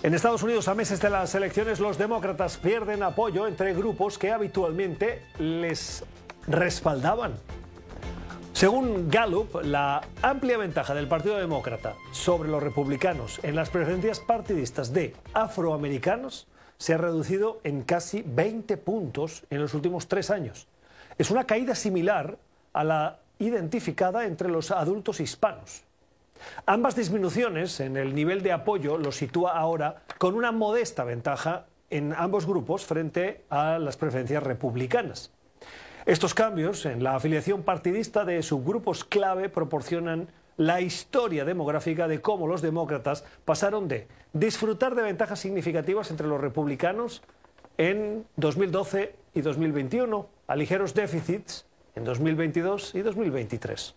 En Estados Unidos, a meses de las elecciones, los demócratas pierden apoyo entre grupos que habitualmente les respaldaban. Según Gallup, la amplia ventaja del Partido Demócrata sobre los republicanos en las preferencias partidistas de afroamericanos se ha reducido en casi 20 puntos en los últimos 3 años. Es una caída similar a la identificada entre los adultos hispanos. Ambas disminuciones en el nivel de apoyo los sitúa ahora con una modesta ventaja en ambos grupos frente a las preferencias republicanas. Estos cambios en la afiliación partidista de subgrupos clave proporcionan la historia demográfica de cómo los demócratas pasaron de disfrutar de ventajas significativas entre los republicanos en 2012 y 2021 a ligeros déficits en 2022 y 2023.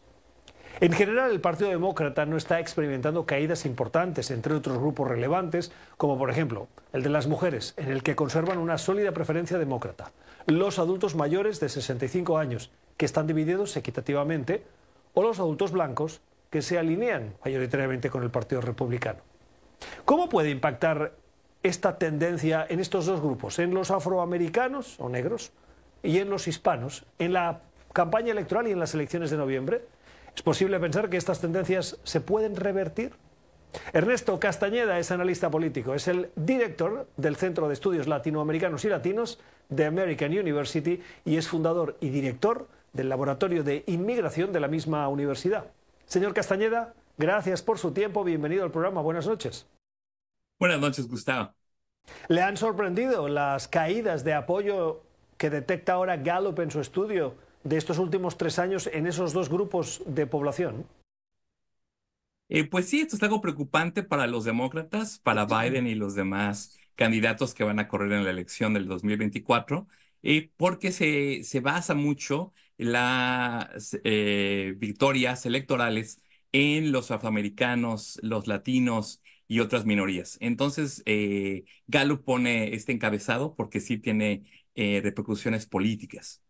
En general, el Partido Demócrata no está experimentando caídas importantes entre otros grupos relevantes, como por ejemplo el de las mujeres, en el que conservan una sólida preferencia demócrata, los adultos mayores de 65 años, que están divididos equitativamente, o los adultos blancos, que se alinean mayoritariamente con el Partido Republicano. ¿Cómo puede impactar esta tendencia en estos dos grupos, en los afroamericanos o negros y en los hispanos, en la campaña electoral y en las elecciones de noviembre? ¿Es posible pensar que estas tendencias se pueden revertir? Ernesto Castañeda es analista político, es el director del Centro de Estudios Latinoamericanos y Latinos de American University y es fundador y director del Laboratorio de Inmigración de la misma universidad. Señor Castañeda, gracias por su tiempo, bienvenido al programa, buenas noches. Buenas noches, Gustavo. ¿Le han sorprendido las caídas de apoyo que detecta ahora Gallup en su estudio de estos últimos 3 años en esos dos grupos de población? Pues sí, esto es algo preocupante para los demócratas, para Biden y los demás candidatos que van a correr en la elección del 2024, porque se basa mucho las victorias electorales en los afroamericanos, los latinos y otras minorías. Entonces, Gallup pone este encabezado porque sí tiene repercusiones políticas.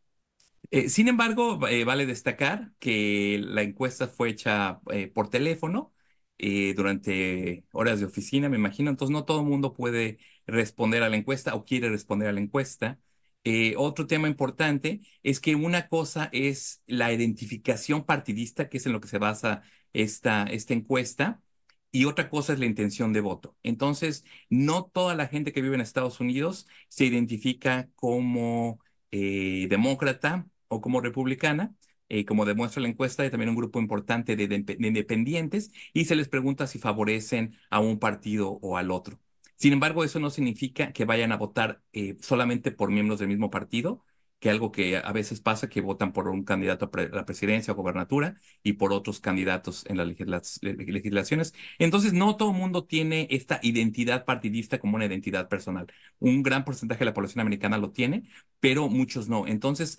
Sin embargo, vale destacar que la encuesta fue hecha por teléfono durante horas de oficina, me imagino. Entonces, no todo el mundo puede responder a la encuesta o quiere responder a la encuesta. Otro tema importante es que una cosa es la identificación partidista, que es en lo que se basa esta encuesta, y otra cosa es la intención de voto. Entonces, no toda la gente que vive en Estados Unidos se identifica como demócrata o como republicana, como demuestra la encuesta, hay también un grupo importante de independientes y se les pregunta si favorecen a un partido o al otro. Sin embargo, eso no significa que vayan a votar solamente por miembros del mismo partido, que algo que a veces pasa, que votan por un candidato a la presidencia o gobernatura y por otros candidatos en las legislaciones. Entonces, no todo el mundo tiene esta identidad partidista como una identidad personal. Un gran porcentaje de la población americana lo tiene, pero muchos no. Entonces,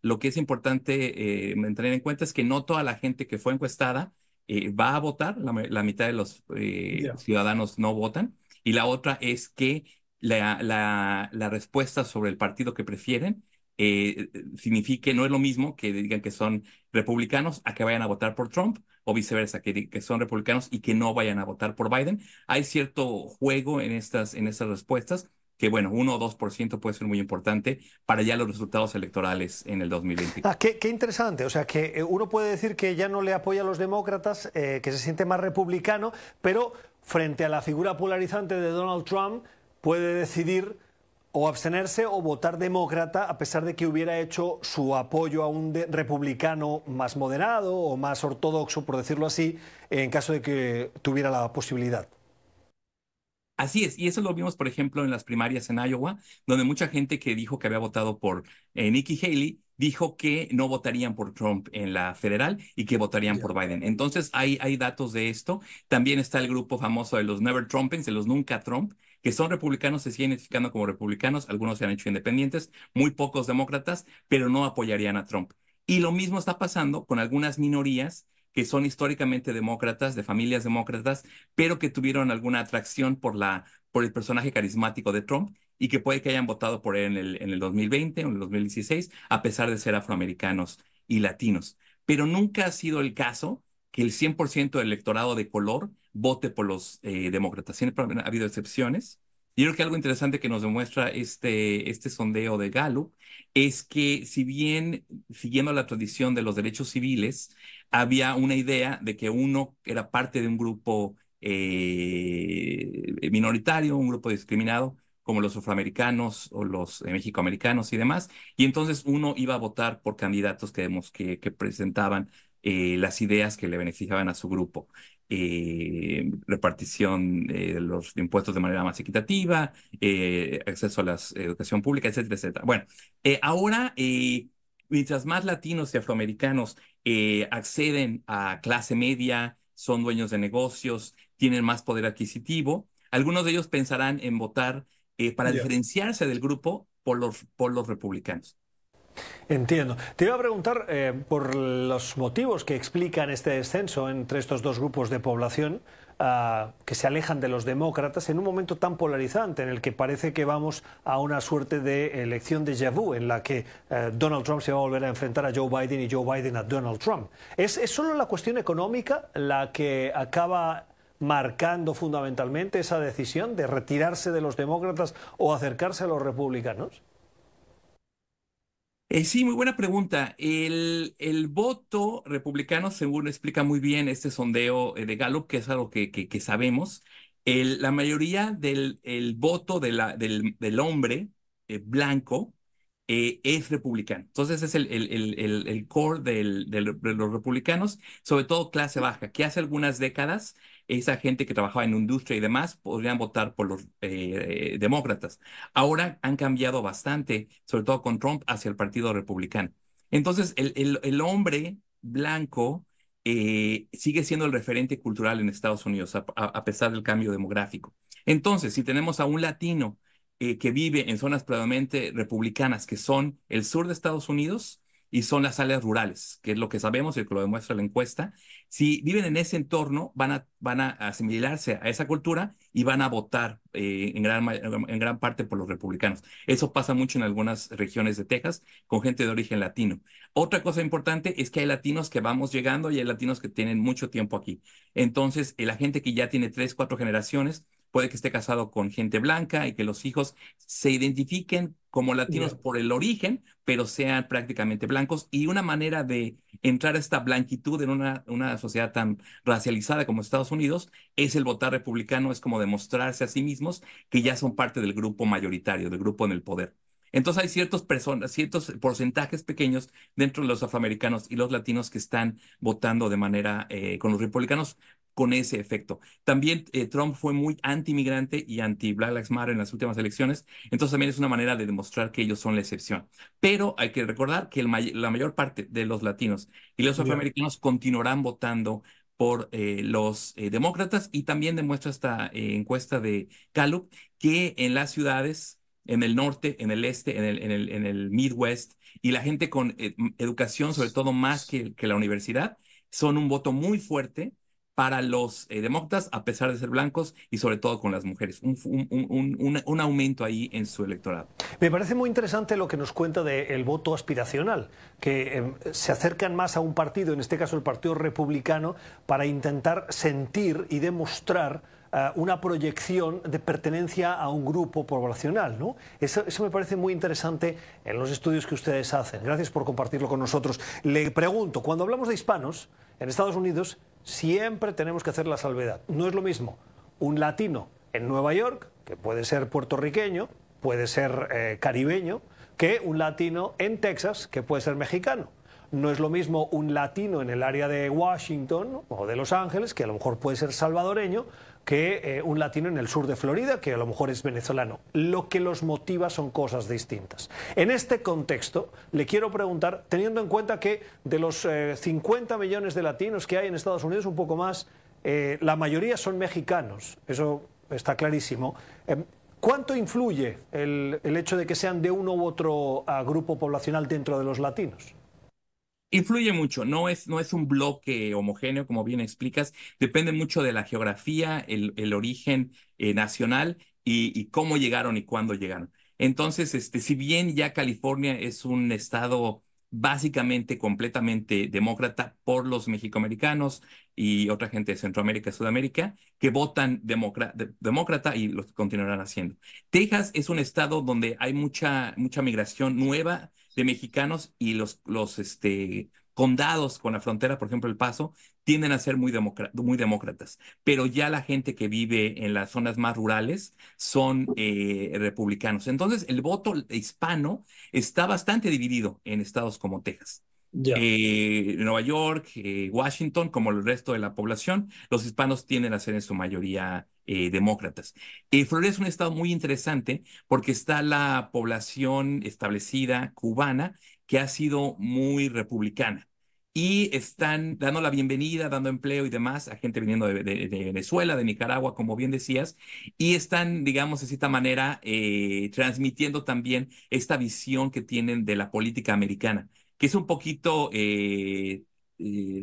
lo que es importante tener en cuenta es que no toda la gente que fue encuestada va a votar, la mitad de los ciudadanos no votan, y la otra es que la respuesta sobre el partido que prefieren signifique, no es lo mismo que digan que son republicanos a que vayan a votar por Trump, o viceversa, que son republicanos y que no vayan a votar por Biden. Hay cierto juego en estas respuestas, que bueno, 1 o 2% puede ser muy importante para ya los resultados electorales en el 2020. Qué interesante, o sea que uno puede decir que ya no le apoya a los demócratas, que se siente más republicano, pero frente a la figura polarizante de Donald Trump puede decidir o abstenerse o votar demócrata a pesar de que hubiera hecho su apoyo a un republicano más moderado o más ortodoxo, por decirlo así, en caso de que tuviera la posibilidad. Así es, y eso lo vimos, por ejemplo, en las primarias en Iowa, donde mucha gente que dijo que había votado por Nikki Haley dijo que no votarían por Trump en la federal y que votarían por Biden. Entonces, hay datos de esto. También está el grupo famoso de los Never Trumpens, de los Nunca Trump, que son republicanos, se siguen identificando como republicanos, algunos se han hecho independientes, muy pocos demócratas, pero no apoyarían a Trump. Y lo mismo está pasando con algunas minorías que son históricamente demócratas, de familias demócratas, pero que tuvieron alguna atracción por el personaje carismático de Trump y que puede que hayan votado por él en el 2020 o en el 2016, a pesar de ser afroamericanos y latinos. Pero nunca ha sido el caso que el 100% del electorado de color vote por los demócratas. Siempre ha habido excepciones. Y creo que algo interesante que nos demuestra este sondeo de Gallup es que si bien, siguiendo la tradición de los derechos civiles, había una idea de que uno era parte de un grupo minoritario, un grupo discriminado, como los afroamericanos o los mexicoamericanos y demás, y entonces uno iba a votar por candidatos que presentaban las ideas que le beneficiaban a su grupo. Repartición de los impuestos de manera más equitativa, acceso a la educación pública, etcétera, etcétera. Bueno, ahora, mientras más latinos y afroamericanos acceden a clase media, son dueños de negocios, tienen más poder adquisitivo, algunos de ellos pensarán en votar para Ya. diferenciarse del grupo por los republicanos. Entiendo. Te iba a preguntar por los motivos que explican este descenso entre estos dos grupos de población que se alejan de los demócratas en un momento tan polarizante en el que parece que vamos a una suerte de elección déjà vu en la que Donald Trump se va a volver a enfrentar a Joe Biden y Joe Biden a Donald Trump. ¿Es solo la cuestión económica la que acaba marcando fundamentalmente esa decisión de retirarse de los demócratas o acercarse a los republicanos? Sí, muy buena pregunta. El voto republicano, según explica muy bien este sondeo de Gallup, que es algo que sabemos, la mayoría el voto del hombre blanco es republicano. Entonces es el core de los republicanos, sobre todo clase baja, que hace algunas décadas esa gente que trabajaba en industria y demás podrían votar por los demócratas. Ahora han cambiado bastante, sobre todo con Trump, hacia el Partido Republicano. Entonces, el hombre blanco sigue siendo el referente cultural en Estados Unidos, a pesar del cambio demográfico. Entonces, si tenemos a un latino que vive en zonas predominantemente republicanas, que son el sur de Estados Unidos y son las áreas rurales, que es lo que sabemos y que lo demuestra la encuesta, si viven en ese entorno, van a asimilarse a esa cultura y van a votar en gran parte por los republicanos. Eso pasa mucho en algunas regiones de Texas con gente de origen latino. Otra cosa importante es que hay latinos que vamos llegando y hay latinos que tienen mucho tiempo aquí. Entonces, la gente que ya tiene 3, 4 generaciones puede que esté casado con gente blanca y que los hijos se identifiquen como latinos Ya. por el origen, pero sean prácticamente blancos. Y una manera de entrar a esta blanquitud en una sociedad tan racializada como Estados Unidos es el votar republicano, es como demostrarse a sí mismos que ya son parte del grupo mayoritario, del grupo en el poder. Entonces hay ciertos porcentajes pequeños dentro de los afroamericanos y los latinos que están votando de manera con los republicanos con ese efecto. También Trump fue muy anti-migrante y anti-Black Lives Matter en las últimas elecciones, entonces también es una manera de demostrar que ellos son la excepción. Pero hay que recordar que la mayor parte de los latinos y los Ya. afroamericanos continuarán votando por los demócratas y también demuestra esta encuesta de Gallup que en las ciudades, en el norte, en el este, en el Midwest y la gente con educación, sobre todo más que la universidad, son un voto muy fuerte para los demócratas, a pesar de ser blancos y sobre todo con las mujeres. Un aumento ahí en su electorado. Me parece muy interesante lo que nos cuenta del voto aspiracional, que se acercan más a un partido, en este caso el Partido Republicano, para intentar sentir y demostrar una proyección de pertenencia a un grupo poblacional, ¿no? Eso me parece muy interesante en los estudios que ustedes hacen. Gracias por compartirlo con nosotros. Le pregunto, cuando hablamos de hispanos, en Estados Unidos siempre tenemos que hacer la salvedad. No es lo mismo un latino en Nueva York, que puede ser puertorriqueño, puede ser caribeño, que un latino en Texas, que puede ser mexicano. No es lo mismo un latino en el área de Washington o de Los Ángeles, que a lo mejor puede ser salvadoreño, que un latino en el sur de Florida, que a lo mejor es venezolano. Lo que los motiva son cosas distintas. En este contexto, le quiero preguntar, teniendo en cuenta que de los 50 millones de latinos que hay en Estados Unidos, un poco más, la mayoría son mexicanos, eso está clarísimo. ¿Cuánto influye el hecho de que sean de uno u otro grupo poblacional dentro de los latinos? Influye mucho, no es un bloque homogéneo, como bien explicas, depende mucho de la geografía, el origen nacional y cómo llegaron y cuándo llegaron. Entonces, si bien ya California es un estado básicamente completamente demócrata por los mexicoamericanos y otra gente de Centroamérica y Sudamérica que votan demócrata y lo continuarán haciendo. Texas es un estado donde hay mucha migración nueva de mexicanos y los condados con la frontera, por ejemplo, El Paso, tienden a ser muy demócratas, pero ya la gente que vive en las zonas más rurales son republicanos. Entonces, el voto hispano está bastante dividido en estados como Texas. Ya. Nueva York, Washington, como el resto de la población, los hispanos tienden a ser en su mayoría demócratas. Florida es un estado muy interesante porque está la población establecida cubana que ha sido muy republicana. Y están dando la bienvenida, dando empleo y demás a gente viniendo de Venezuela, de Nicaragua, como bien decías, y están, digamos, de cierta manera, transmitiendo también esta visión que tienen de la política americana, que es un poquito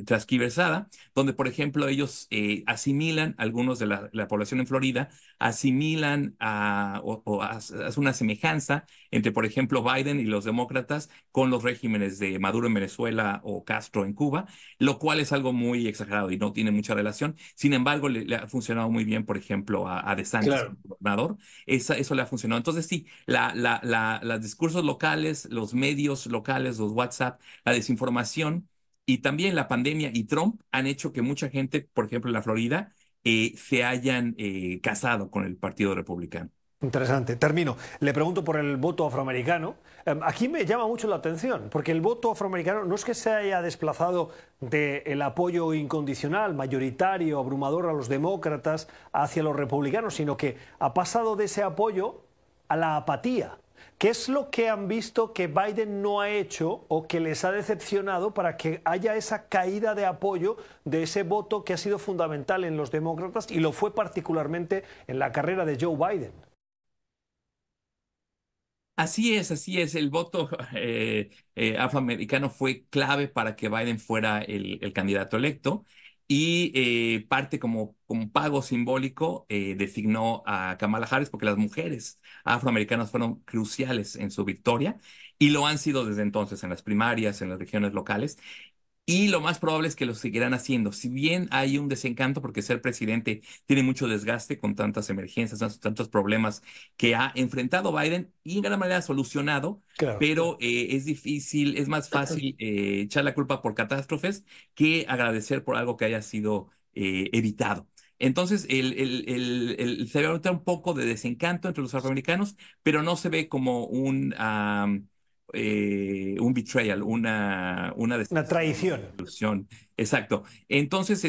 transquiversada, donde, por ejemplo, ellos asimilan, algunos de la población en Florida, asimilan hace una semejanza entre, por ejemplo, Biden y los demócratas con los regímenes de Maduro en Venezuela o Castro en Cuba, lo cual es algo muy exagerado y no tiene mucha relación. Sin embargo, le ha funcionado muy bien, por ejemplo, a DeSantis, Claro. como gobernador. Eso le ha funcionado. Entonces, sí, los discursos locales, los medios locales, los WhatsApp, la desinformación y también la pandemia y Trump han hecho que mucha gente, por ejemplo, en la Florida, se hayan casado con el Partido Republicano. Interesante. Termino. Le pregunto por el voto afroamericano. Aquí me llama mucho la atención, porque el voto afroamericano no es que se haya desplazado del apoyo incondicional, mayoritario, abrumador a los demócratas hacia los republicanos, sino que ha pasado de ese apoyo a la apatía. ¿Qué es lo que han visto que Biden no ha hecho o que les ha decepcionado para que haya esa caída de apoyo de ese voto que ha sido fundamental en los demócratas y lo fue particularmente en la carrera de Joe Biden? Así es. El voto afroamericano fue clave para que Biden fuera el candidato electo y parte como pago simbólico designó a Kamala Harris porque las mujeres afroamericanas fueron cruciales en su victoria y lo han sido desde entonces en las primarias, en las regiones locales. Y lo más probable es que lo seguirán haciendo. Si bien hay un desencanto porque ser presidente tiene mucho desgaste con tantas emergencias, tantos problemas que ha enfrentado Biden y en gran manera solucionado, Claro. pero es difícil, es más fácil echar la culpa por catástrofes que agradecer por algo que haya sido evitado. Entonces, se ve ahorita un poco de desencanto entre los afroamericanos, pero no se ve como un betrayal, una Una traición. desilusión. Exacto. Entonces,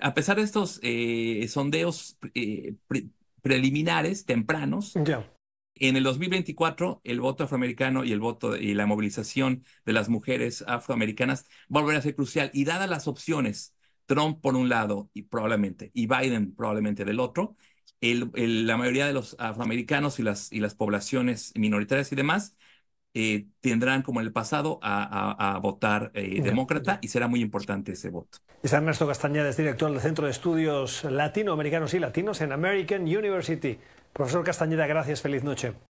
a pesar de estos sondeos preliminares, tempranos, Ya. en el 2024 el voto afroamericano y el voto y la movilización de las mujeres afroamericanas va a volver a ser crucial. Y dadas las opciones, Trump por un lado y Biden probablemente del otro, la mayoría de los afroamericanos y las poblaciones minoritarias y demás tendrán, como en el pasado, a votar Ya. demócrata y será muy importante ese voto. Es Ernesto Castañeda, es director del Centro de Estudios Latinoamericanos y Latinos en American University. Profesor Castañeda, gracias, feliz noche.